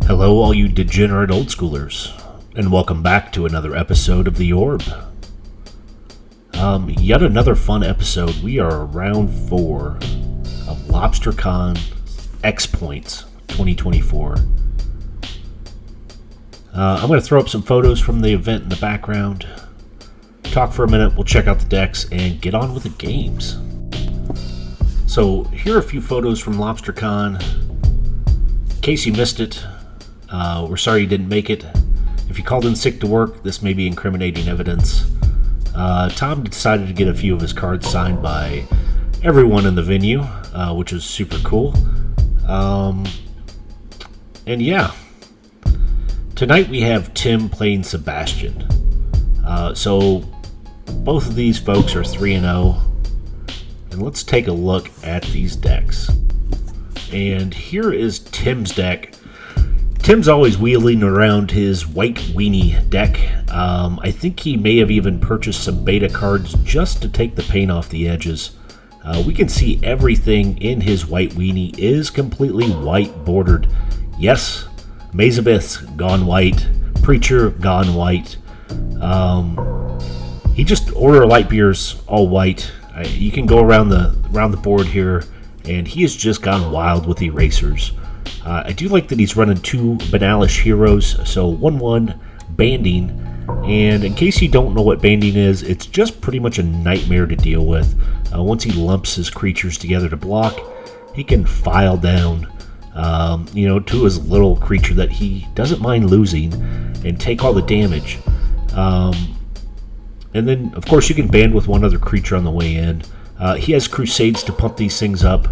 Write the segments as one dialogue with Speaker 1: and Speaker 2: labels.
Speaker 1: Hello, all you degenerate old schoolers, and welcome back to another episode of The Orb. Yet another fun episode. We are round 4 of LOBSTERCON X Points 2024. I'm going to throw up some photos from the event in the background, talk for a minute, we'll check out the decks, and get on with the games. So, here are a few photos from LOBSTERCON. In case you missed it, we're sorry you didn't make it. If you called in sick to work, this may be incriminating evidence. Tom decided to get a few of his cards signed by everyone in the venue, which is super cool. And yeah, tonight we have Tim playing Sebastian. So both of these folks are 3-0. And let's take a look at these decks. And here is Tim's deck. Tim's always wheeling around his white Weenie deck. I think he may have even purchased some beta cards just to take the paint off the edges. We can see everything in his white Weenie is completely white bordered. Yes, Mazabith's gone white. Preacher gone white. He just order light beers all white. You can go around the board here, and he has just gone wild with erasers. I do like that he's running 2 Banalish heroes, so 1/1 banding, and in case you don't know what banding is, it's just pretty much a nightmare to deal with. Once he lumps his creatures together to block, he can file down to his little creature that he doesn't mind losing and take all the damage. And then, of course, you can band with one other creature on the way in. He has Crusades to pump these things up.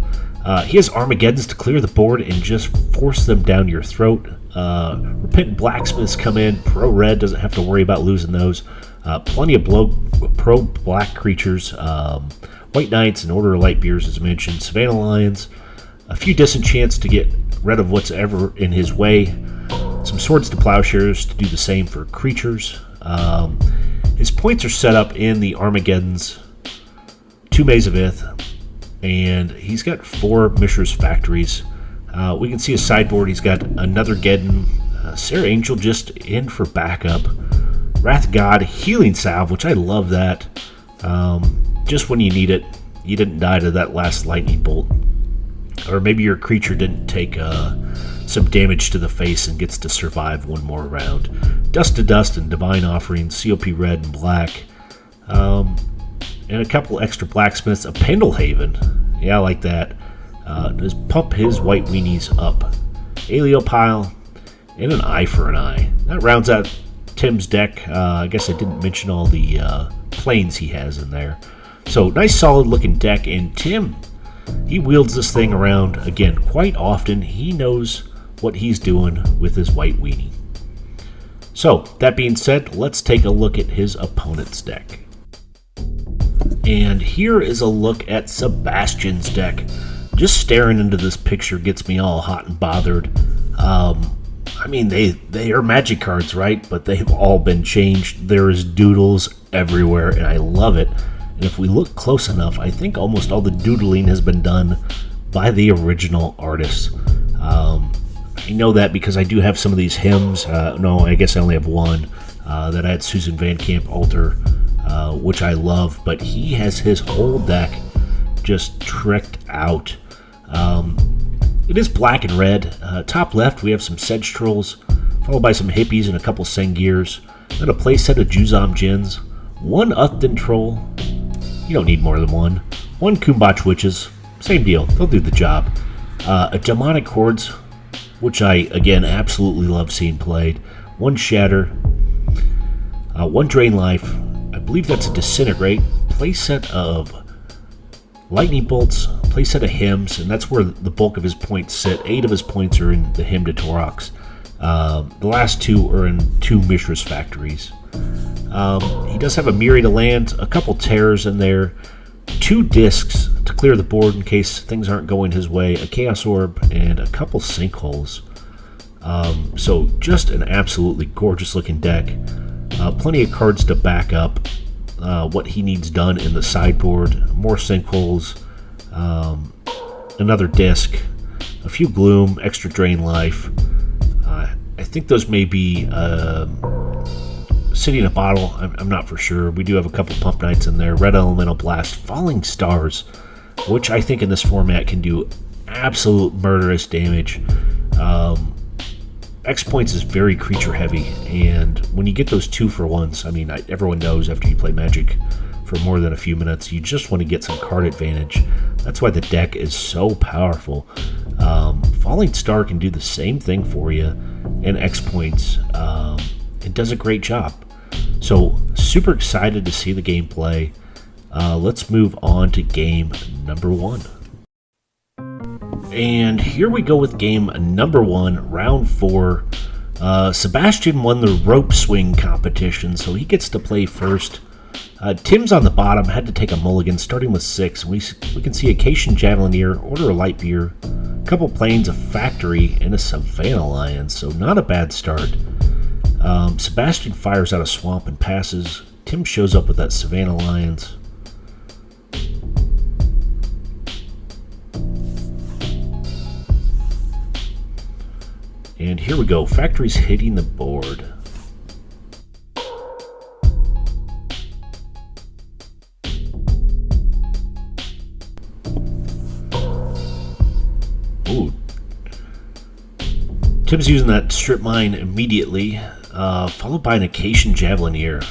Speaker 1: He has Armageddons to clear the board and just force them down your throat. Repentant Blacksmiths come in. Pro-Red doesn't have to worry about losing those. Plenty of pro-black creatures. White Knights and Order of Light Beers, as mentioned. Savannah Lions. A few Disenchants to get rid of what's ever in his way. Some Swords to Plowshares to do the same for creatures. His points are set up in the Armageddons, 2 Mazabith, and he's got 4 Mishra's Factories. We can see his sideboard. He's got another Geddon, Sarah Angel just in for backup, Wrath God, Healing Salve, which I love that. Just when you need it, you didn't die to that last lightning bolt. Or maybe your creature didn't take some damage to the face and gets to survive one more round. Dust to Dust and Divine Offering, COP Red and Black. And a couple extra Blacksmiths, a Pendlehaven. Yeah, I like that. Just pump his white Weenies up. Aliopile, and an Eye for an Eye. That rounds out Tim's deck. I guess I didn't mention all the planes he has in there. So, nice solid looking deck. And Tim, he wields this thing around, again, quite often. He knows what he's doing with his white Weenie. So, that being said, let's take a look at his opponent's deck. And here is a look at Sebastian's deck. Just staring into this picture gets me all hot and bothered. They are magic cards, right? But they've all been changed. There is doodles everywhere, and I love it. And if we look close enough, I think almost all the doodling has been done by the original artists. I know that because I do have some of these hymns. No, I guess I only have one that I had Susan Van Camp alter, which I love. But he has his whole deck just tricked out. It is black and red. Top left, we have some Sedge Trolls, followed by some Hippies and a couple Sengirs. Then a playset of Juzam Djinns, 1 Uthden Troll. You don't need more than one. 1 Kumbach Witches. Same deal. They'll do the job. A Demonic Hordes, which I, again, absolutely love seeing played. 1 Shatter. 1 Drain Life. I believe that's a Disintegrate. Playset of Lightning Bolts. Playset of Hymns. And that's where the bulk of his points sit. 8 of his points are in the Hymn to Torox. The last 2 are in 2 Mishra's Factories. He does have a Myriad of Lands, a couple Terrors in there, 2 Discs to clear the board in case things aren't going his way, a Chaos Orb, and a couple Sinkholes. So just an absolutely gorgeous looking deck. Plenty of cards to back up what he needs done in the sideboard. More Sinkholes, another Disc, a few Gloom, extra Drain Life. I think those may be City in a Bottle. I'm not for sure. We do have a couple Pump Knights in there. Red Elemental Blast, Falling Stars, which I think in this format can do absolute murderous damage. X Points is very creature heavy, and when you get those 2-for-1s, I mean, everyone knows after you play Magic for more than a few minutes, you just want to get some card advantage. That's why the deck is so powerful. Falling Star can do the same thing for you, and X Points, it does a great job. So, super excited to see the gameplay. Let's move on to game number 1. And here we go with game number 1, round 4. Sebastian won the rope swing competition, so he gets to play first. Tim's on the bottom, had to take a mulligan, starting with 6. We can see a Cation Javelineer, Order of Light Beer, a couple Plains, a Factory, and a Savannah Lion, so not a bad start. Sebastian fires out a Swamp and passes. Tim shows up with that Savannah Lions. And here we go. Factory's hitting the board. Ooh. Tim's using that Strip Mine immediately, followed by an Cation Javelineer.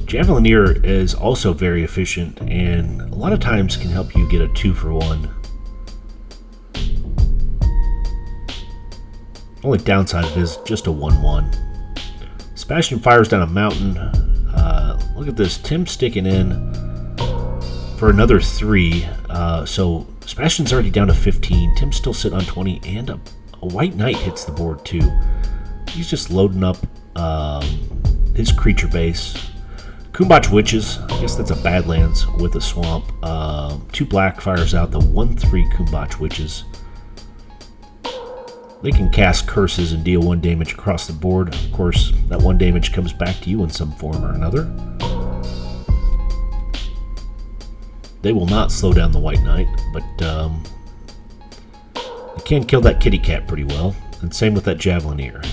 Speaker 1: Javelineer is also very efficient and a lot of times can help you get a 2-for-1. Only downside is just a 1/1. Sebastian fires down a mountain. Look at this. Tim sticking in for another 3. So Sebastian's already down to 15. Tim's still sitting on 20. And a White Knight hits the board too. He's just loading up his creature base. Kumbach Witches. I guess that's a Badlands with a Swamp. 2 black fires out the 1/3 Kumbach Witches. They can cast curses and deal 1 damage across the board. Of course, that 1 damage comes back to you in some form or another. They will not slow down the White Knight, but they can kill that kitty cat pretty well. And same with that Javelineer.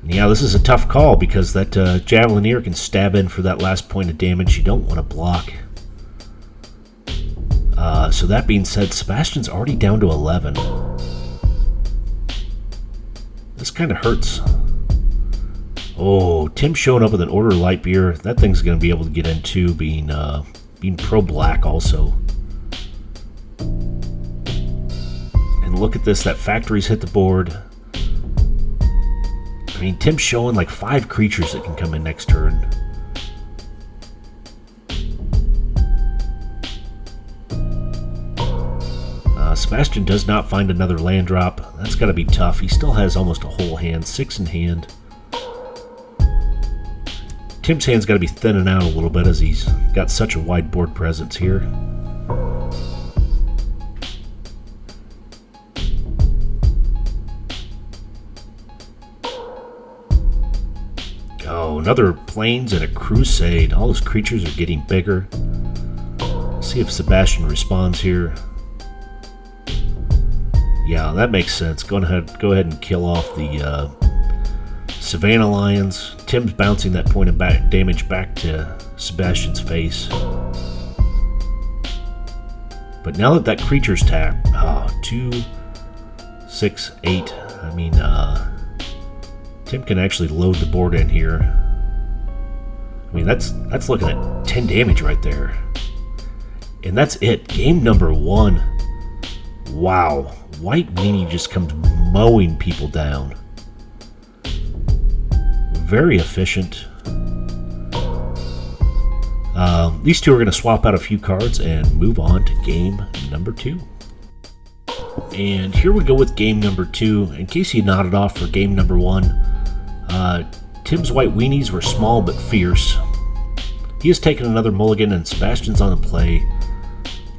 Speaker 1: And yeah, this is a tough call because that Javelineer can stab in for that last point of damage. You don't want to block. So that being said, Sebastian's already down to 11. This kind of hurts. Oh, Tim showing up with an Order of Light Beer. That thing's going to be able to get in too, being pro-black also. And look at this, that Factory's hit the board. I mean, Tim's showing like 5 creatures that can come in next turn. Sebastian does not find another land drop. That's got to be tough. He still has almost a whole hand, 6 in hand. Tim's hand's got to be thinning out a little bit as he's got such a wide board presence here. Oh, another Plains and a Crusade. All those creatures are getting bigger. Let's see if Sebastian responds here. Yeah, that makes sense. Go ahead and kill off the Savannah Lions. Tim's bouncing that point of damage back to Sebastian's face. But now that creature's tapped, 2, 6, 8. I mean, Tim can actually load the board in here. I mean, that's looking at 10 damage right there. And that's it. Game number 1. Wow. White Weenie just comes mowing people down. Very efficient. These two are going to swap out a few cards and move on to game number 2. And here we go with game number 2. In case you nodded off for game number 1, Tim's White Weenies were small but fierce. He has taken another mulligan and Sebastian's on the play,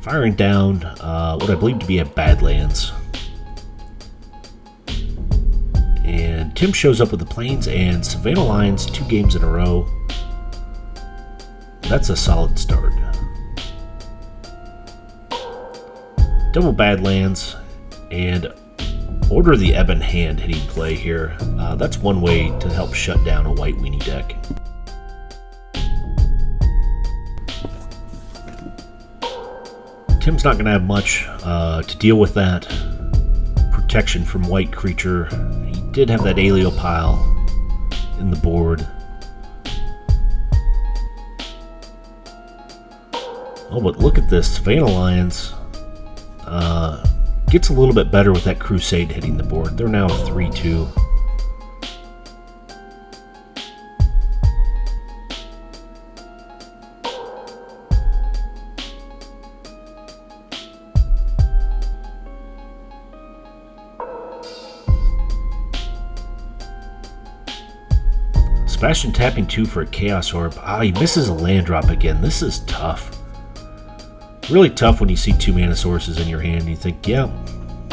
Speaker 1: firing down what I believe to be a Badlands. And Tim shows up with the Plains and Savannah Lions 2 games in a row. That's a solid start. double Badlands, and Order the Ebon Hand hitting play here. That's one way to help shut down a white weenie deck. Tim's not going to have much to deal with that. Protection from white creature. He did have that Alio pile in the board. Oh, but look at this. Savannah Lions gets a little bit better with that Crusade hitting the board. They're now 3-2. Sebastian tapping 2 for a Chaos Orb. He misses a land drop again. This is tough. Really tough when you see 2 mana sources in your hand and you think, yeah,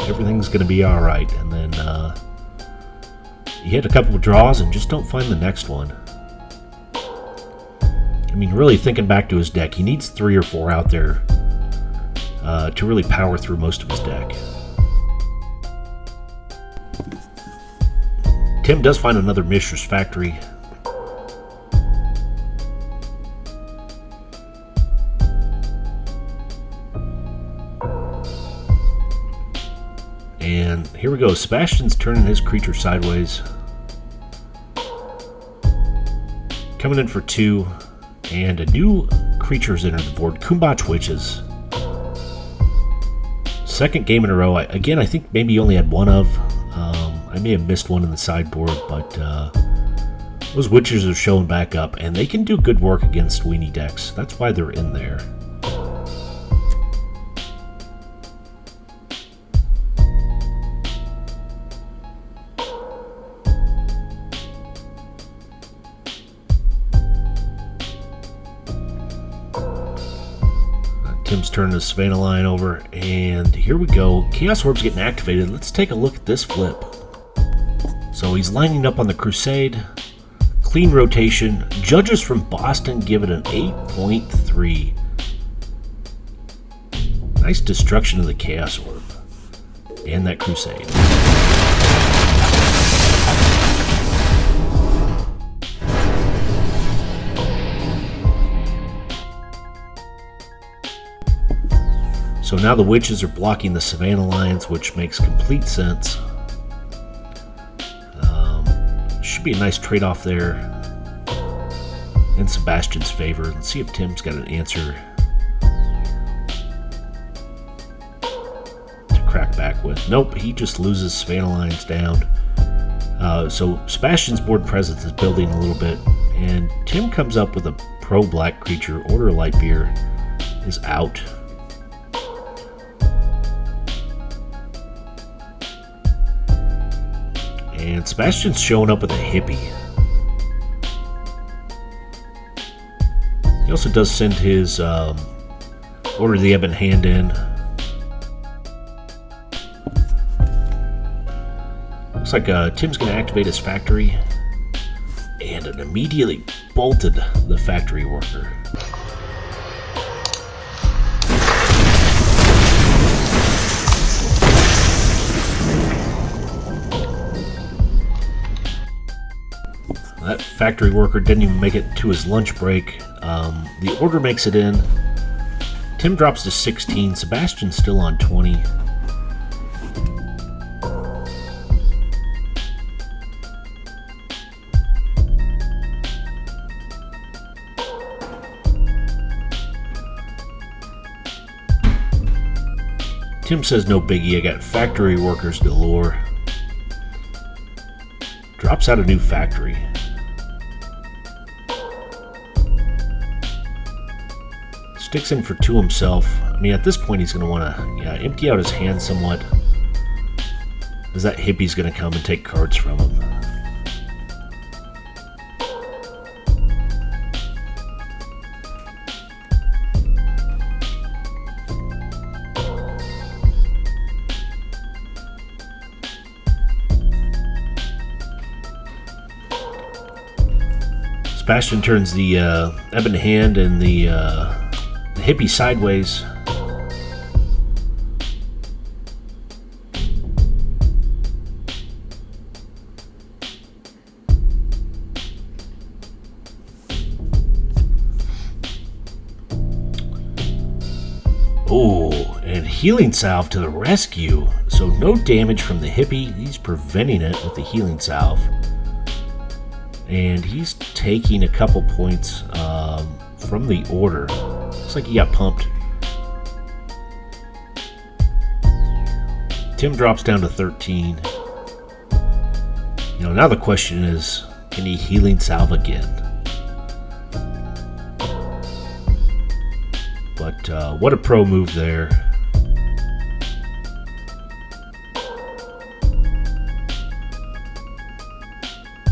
Speaker 1: everything's going to be alright. And then you hit a couple of draws and just don't find the next one. I mean, really thinking back to his deck, he needs 3 or 4 out there to really power through most of his deck. Tim does find another Mishra's Factory. And here we go. Sebastian's turning his creature sideways. Coming in for 2. And a new creature's entered the board. Kumbach Witches. Second game in a row. Again, I think maybe you only had one of. I may have missed one in the sideboard, but those Witches are showing back up. And they can do good work against weenie decks. That's why they're in there. Tim's turning the Savannah Lion over, and here we go. Chaos Orb's getting activated. Let's take a look at this flip. So he's lining up on the Crusade. Clean rotation. Judges from Boston give it an 8.3. Nice destruction of the Chaos Orb. And that Crusade. So now the Witches are blocking the Savannah Lions, which makes complete sense. Should be a nice trade-off there in Sebastian's favor. Let's see if Tim's got an answer to crack back with. Nope, he just loses Savannah Lions down. So Sebastian's board presence is building a little bit, and Tim comes up with a pro-black creature. Order of Lightbeer is out. And Sebastian's showing up with a hippie. He also does send his Order of the Ebon Hand in. Looks like Tim's going to activate his factory. And it immediately bolted the factory worker. That factory worker didn't even make it to his lunch break. The order makes it in. Tim drops to 16. Sebastian's still on 20. Tim says no biggie, I got factory workers galore. Drops out a new factory. Sticks in for 2 himself. I mean, at this point, he's going to want to empty out his hand somewhat, as that hippie's going to come and take cards from him. Sebastian turns the Ebon Hand and the hippie sideways. Oh, and healing salve to the rescue. So no damage from the hippie. He's preventing it with the healing salve. And he's taking a couple points from the order. Looks like he got pumped. Tim drops down to 13. Now the question is, can he healing salve again? But what a pro move there.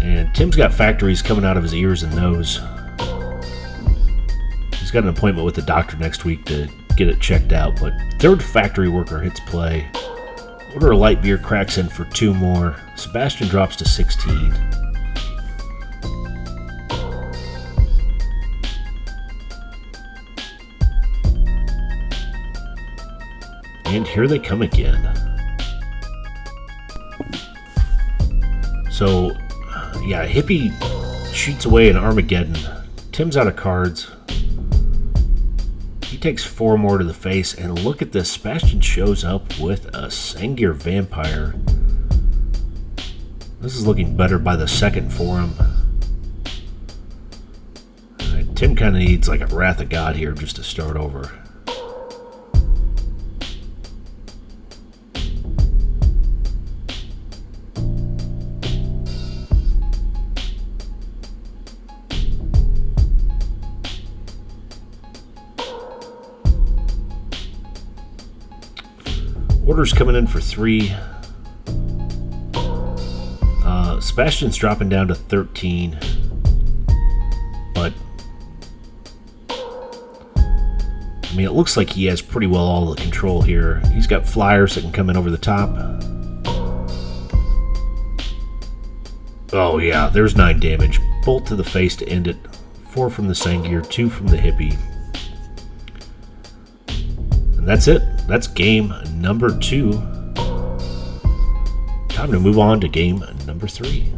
Speaker 1: And Tim's got factories coming out of his ears and nose. He's got an appointment with the doctor next week to get it checked out. But third factory worker hits play. Order of light beer cracks in for 2 more. Sebastian drops to 16. And here they come again. So, yeah, Hippie shoots away an Armageddon. Tim's out of cards. He takes 4 more to the face, and look at this. Sebastian shows up with a Sengir Vampire. This is looking better by the second for him. Tim kind of needs like a Wrath of God here just to start over. Orders coming in for 3. Sebastian's dropping down to 13. But I mean, it looks like he has pretty well all the control here. He's got flyers that can come in over the top. Oh yeah, there's 9 damage. Bolt to the face to end it. 4 from the Sengir, 2 from the Hippie. And that's it. That's game number 2. Time to move on to game number 3.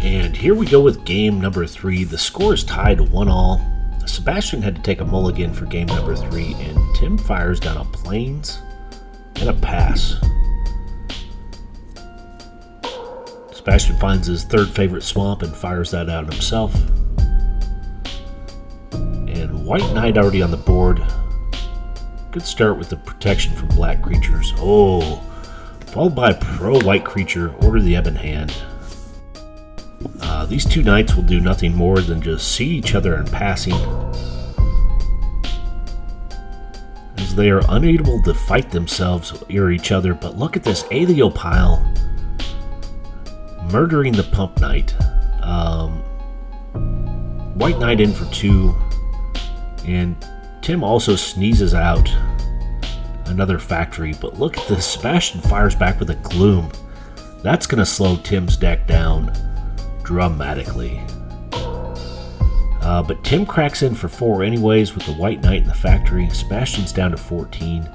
Speaker 1: And here we go with game number 3. The score is tied 1-1. Sebastian had to take a mulligan for game number 3, and Tim fires down a plains and a pass. Sebastian finds his 3rd favorite swamp and fires that out himself. And White Knight already on the board. Good start with the protection from black creatures. Oh, followed by pro white creature, Order the Ebon Hand. These 2 knights will do nothing more than just see each other in passing, as they are unable to fight themselves or each other. But look at this Alio pile murdering the Pump Knight. White Knight in for 2, and Tim also sneezes out another factory. But look at this, Sebastian fires back with a Gloom. That's going to slow Tim's deck down dramatically. But Tim cracks in for 4 anyways with the White Knight in the factory. Sebastian's down to 14.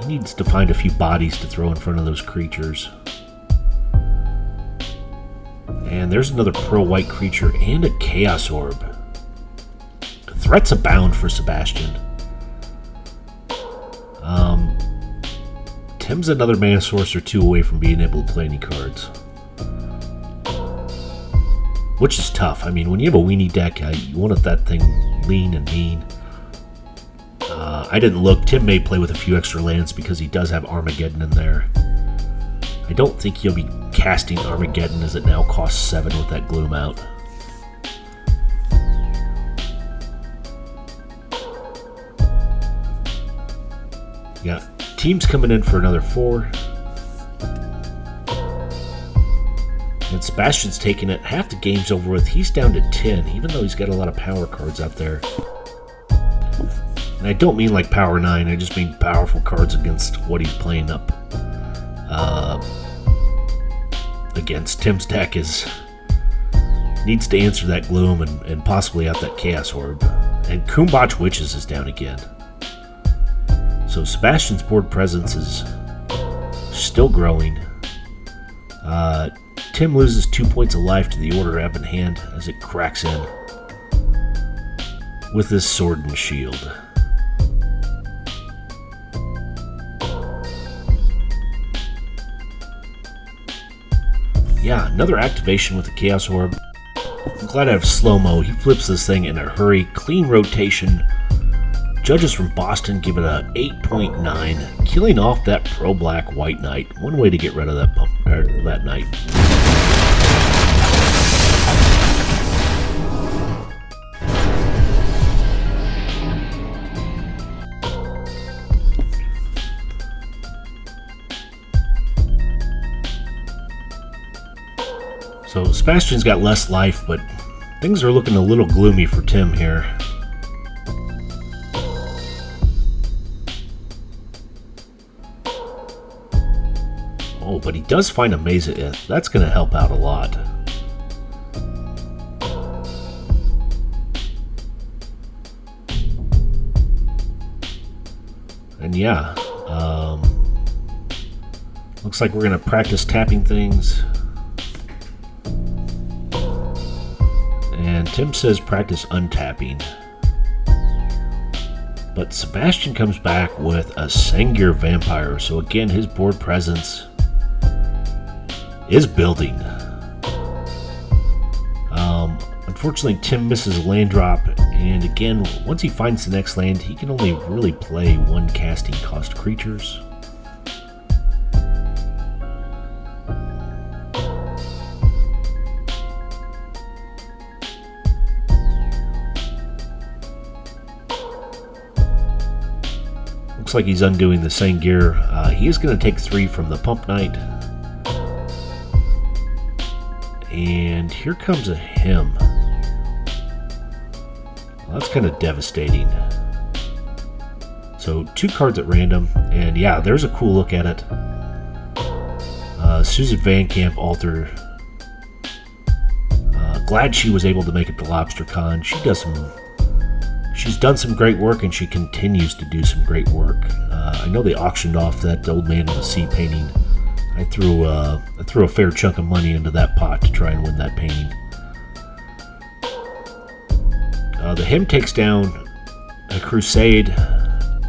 Speaker 1: He needs to find a few bodies to throw in front of those creatures. And there's another pro white creature and a Chaos Orb. Threats abound for Sebastian. Tim's another Mana Source or 2 away from being able to play any cards, which is tough. I mean, when you have a Weenie deck, you want that thing lean and mean. I didn't look. Tim may play with a few extra lands because he does have Armageddon in there. I don't think he'll be casting Armageddon, as it now costs 7 with that Gloom out. Yeah, Team's coming in for another 4. And Sebastian's taking it. Half the game's over with. He's down to 10, even though he's got a lot of power cards out there. And I don't mean like power 9, I just mean powerful cards against what he's playing up. Against Tim's deck needs to answer that Gloom and possibly out that Chaos Orb. And Kumbach Witches is down again. So Sebastian's board presence is still growing. Tim loses 2 points of life to the Order of Ebon Hand as it cracks in. with his sword and shield. Yeah, another activation with the Chaos Orb. I'm glad I have slow-mo. He flips this thing in a hurry. Clean rotation. Judges from Boston give it a 8.9, killing off that pro-black White Knight. One way to get rid of that knight. So Sebastian's got less life, but things are looking a little gloomy for Tim here. Oh, but he does find a Mesa Ith. That's going to help out a lot. And yeah, looks like we're going to practice tapping things. And Tim says practice untapping. But Sebastian comes back with a Sengir Vampire. So again, his board presence is building. Unfortunately, Tim misses a land drop. And again, once he finds the next land, he can only really play one casting cost creatures. Looks like he's undoing the Sengir. He is going to take 3 from the Pump Knight. And here comes a Hymn. Well, that's kind of devastating. So 2 cards at random. And yeah, there's a cool look at it. Susan Van Camp Alter. Glad she was able to make it to LOBSTERCon. She's done some great work, and she continues to do some great work. I know they auctioned off that Old Man in the Sea painting. I threw a fair chunk of money into that pot to try and win that painting. The Hymn takes down a Crusade,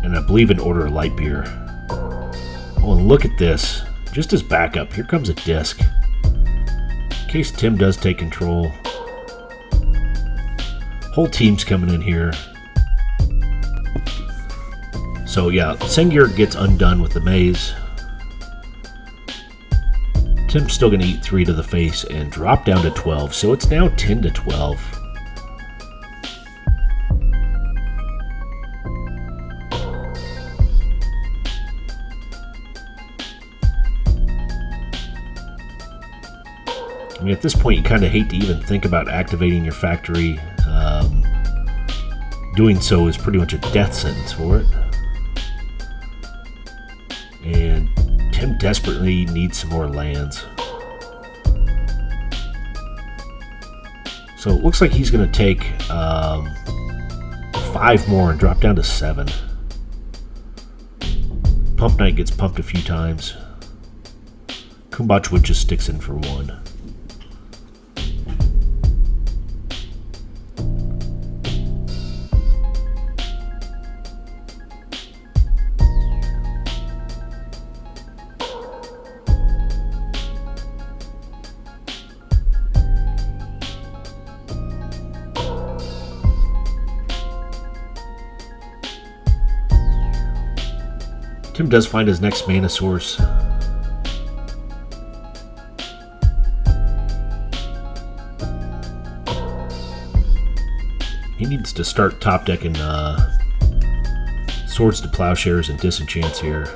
Speaker 1: and I believe an Order of Lightbeer. Oh, and look at this. Just as backup, here comes a disc. In case Tim does take control. Whole team's coming in here. So yeah, Sengir gets undone with the maze. Tim's still going to eat 3 to the face and drop down to 12. So it's now 10 to 12. I mean, at this point, you kind of hate to even think about activating your factory. Doing so is pretty much a death sentence for it. And Tim desperately needs some more lands. So it looks like he's going to take 5 more and drop down to 7. Pump Knight gets pumped a few times. Kumbachwood just sticks in for 1. Tim does find his next mana source. He needs to start top decking Swords to Plowshares and Disenchants here.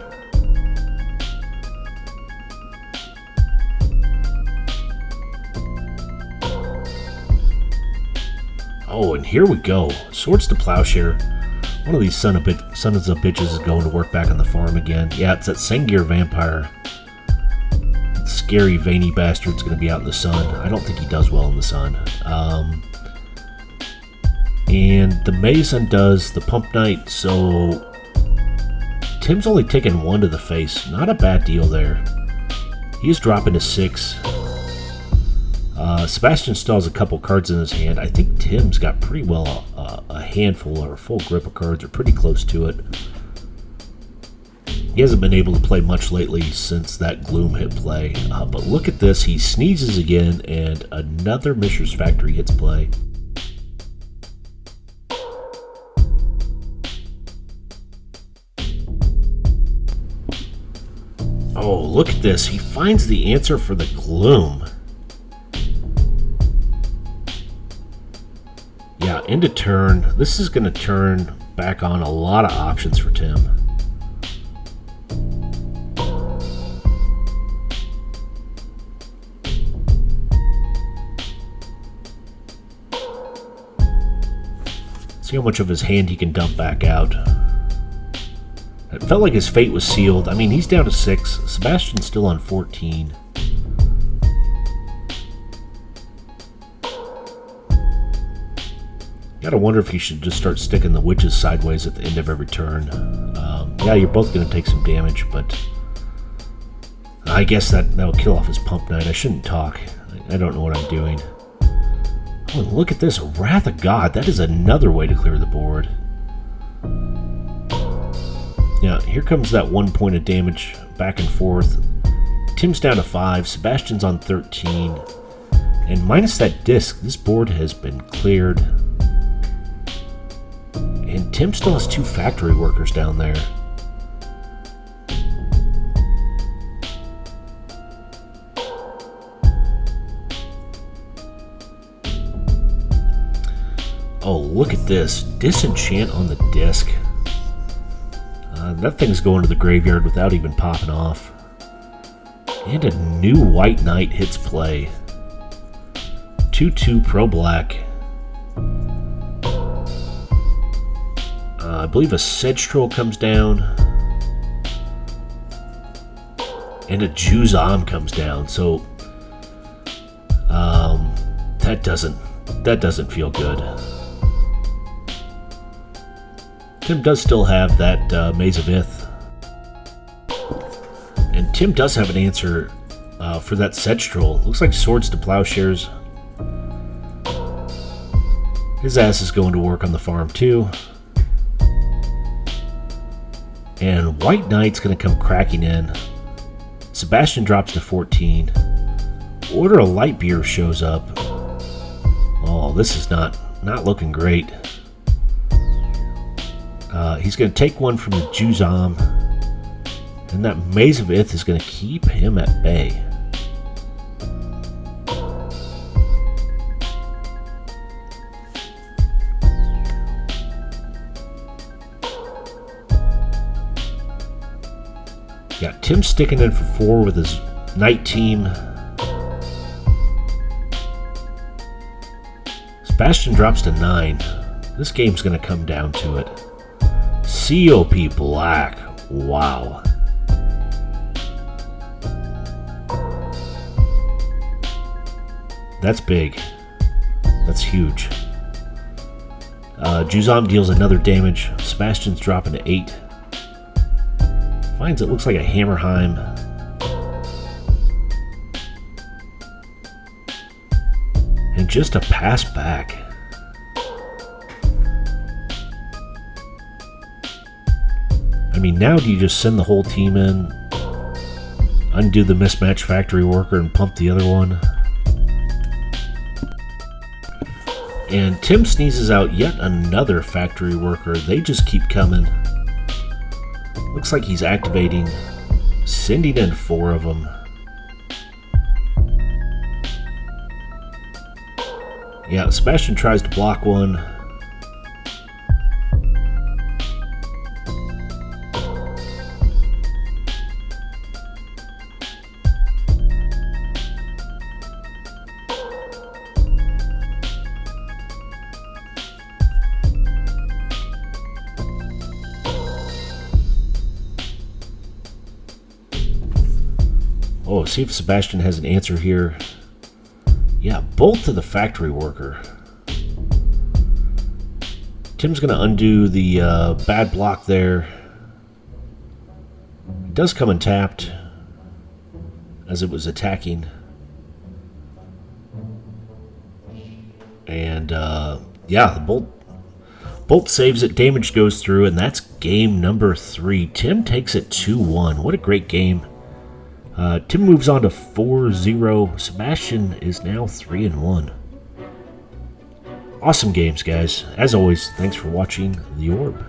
Speaker 1: Oh, and here we go. Swords to Plowshare. One of these sons of bitches is going to work back on the farm again. Yeah, it's that Sengir Vampire. That scary, veiny bastard's going to be out in the sun. I don't think he does well in the sun. And the Maze undoes the Pump Knight, so Tim's only taken 1 to the face. Not a bad deal there. He's dropping to 6. Sebastian still has a couple cards in his hand. I think Tim's got pretty well a handful or a full grip of cards, or pretty close to it. He hasn't been able to play much lately since that Gloom hit play. But look at this. He sneezes again, and another Mishra's Factory hits play. Oh, look at this. He finds the answer for the Gloom. Yeah, end of turn. This is going to turn back on a lot of options for Tim. See how much of his hand he can dump back out. It felt like his fate was sealed. I mean, he's down to 6. Sebastian's still on 14. Gotta wonder if he should just start sticking the witches sideways at the end of every turn. Yeah, you're both gonna take some damage, but I guess that'll kill off his Pump Knight. I shouldn't talk. I don't know what I'm doing. Oh, look at this. Wrath of God. That is another way to clear the board. Yeah, here comes that 1 point of damage back and forth. Tim's down to 5. Sebastian's on 13. And minus that disc, this board has been cleared. And Tim still has 2 factory workers down there. Oh, look at this. Disenchant on the disc. That thing's going to the graveyard without even popping off. And a new White Knight hits play. 2/2 Pro Black. I believe a Sedge Troll comes down. And a Juzam comes down. So that doesn't feel good. Tim does still have that Maze of Ith. And Tim does have an answer for that Sedge Troll. Looks like Swords to Plowshares. His ass is going to work on the farm too. And White Knight's going to come cracking in. Sebastian drops to 14. Order of Light Beer shows up. Oh, this is not looking great. He's going to take one from the Juzam, and that Maze of Ith is going to keep him at bay. Yeah, Tim's sticking in for 4 with his Knight team. Sebastian drops to 9. This game's going to come down to it. COP Black. Wow. That's big. That's huge. Juzam deals another damage. Sebastian's dropping to 8. Finds it looks like a Hammerheim. And just a pass back. I mean, now do you just send the whole team in, undo the mismatch factory worker, and pump the other one? And Tim sneezes out yet another factory worker. They just keep coming. Looks like he's activating, sending in 4 of them. Yeah, Sebastian tries to block one. Oh, see if Sebastian has an answer here. Yeah, bolt to the factory worker. Tim's going to undo the bad block there. It does come untapped as it was attacking. And yeah, the bolt Bolt saves it, damage goes through, and that's game number 3. Tim takes it 2-1. What a great game. Tim moves on to 4-0. Sebastian is now 3-1. Awesome games, guys. As always, thanks for watching The Orb.